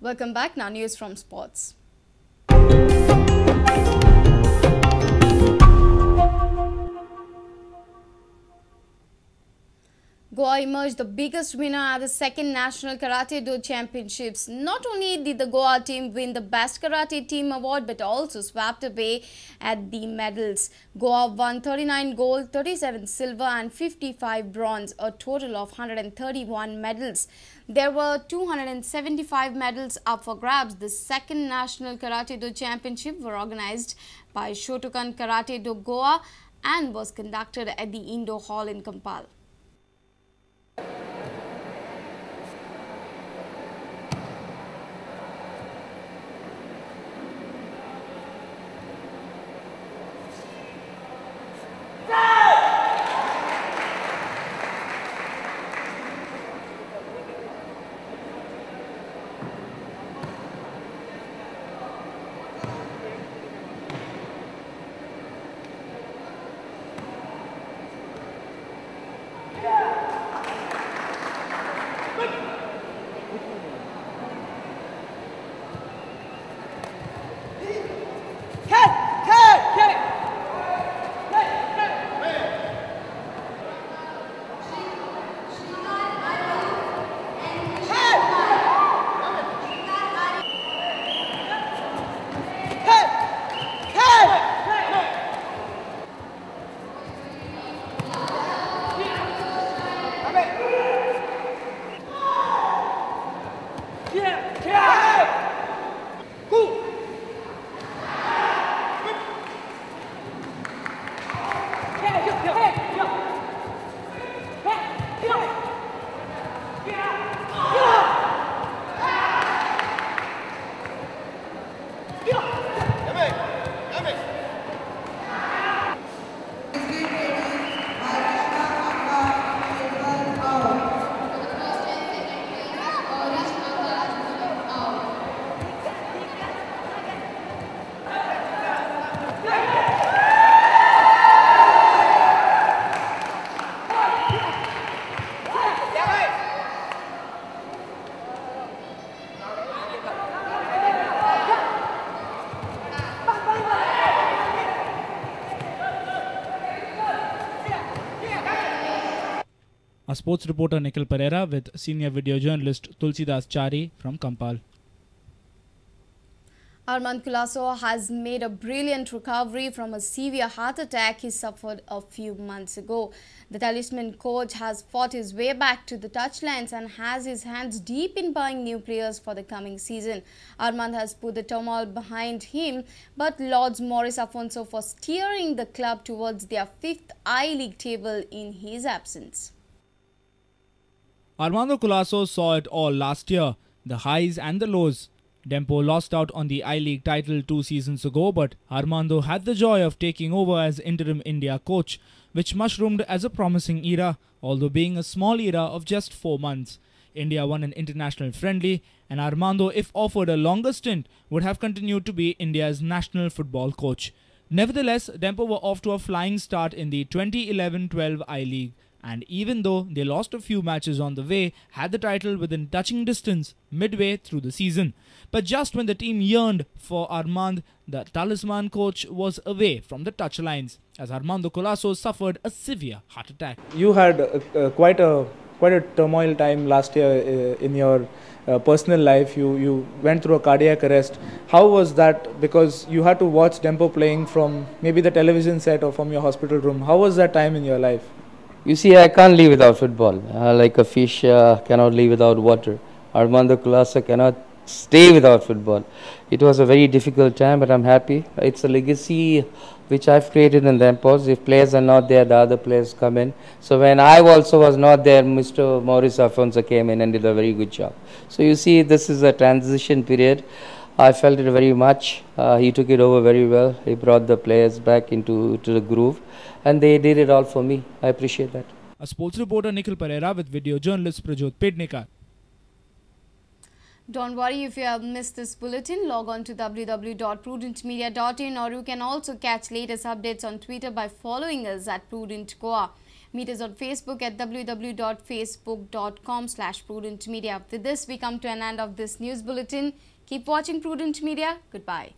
Welcome back. Now news from sports. Goa emerged the biggest winner at the second National Karate Do Championships. Not only did the Goa team win the Best Karate Team Award but also swept away at the medals. Goa won 39 gold, 37 silver and 55 bronze, a total of 131 medals. There were 275 medals up for grabs. The second National Karate Do Championship were organized by Shotokan Karate Do Goa and was conducted at the Indo Hall in Kampala. Our sports reporter Nikhil Pereira with senior video journalist Tulsidas Chari from Kampala. Armand Colaco has made a brilliant recovery from a severe heart attack he suffered a few months ago. The talisman coach has fought his way back to the touchlines and has his hands deep in buying new players for the coming season. Armand has put the turmoil behind him, but lauds Maurice Afonso for steering the club towards their 5th I-League table in his absence. Armando Colaco saw it all last year, the highs and the lows. Dempo lost out on the I-League title 2 seasons ago, but Armando had the joy of taking over as interim India coach, which mushroomed as a promising era, although being a small era of just 4 months. India won an international friendly, and Armando, if offered a longer stint, would have continued to be India's national football coach. Nevertheless, Dempo were off to a flying start in the 2011-12 I-League. And even though they lost a few matches on the way, had the title within touching distance midway through the season. But just when the team yearned for Armand, the talisman coach was away from the touchlines as Armando Colaco suffered a severe heart attack. You had quite a turmoil time last year in your personal life. You went through a cardiac arrest. How was that? Because you had to watch Dempo playing from maybe the television set or from your hospital room. How was that time in your life? You see, I can't live without football. Like a fish cannot live without water. Armando Colaco cannot stay without football. It was a very difficult time, but I'm happy. It's a legacy which I've created in Dempo. If players are not there, the other players come in. So when I also was not there, Mr. Maurice Afonso came in and did a very good job. So you see, this is a transition period. I felt it very much. He took it over very well. He brought the players back into the groove, and they did it all for me. I appreciate that. A sports reporter Nikhil Pereira with video journalist Prajot Pednekar. Don't worry if you have missed this bulletin. Log on to www.prudentmedia.in, or you can also catch latest updates on Twitter by following us at Prudent Goa. Meet us on Facebook at www.facebook.com/prudentmedia. With this, we come to an end of this news bulletin. Keep watching Prudent Media. Goodbye.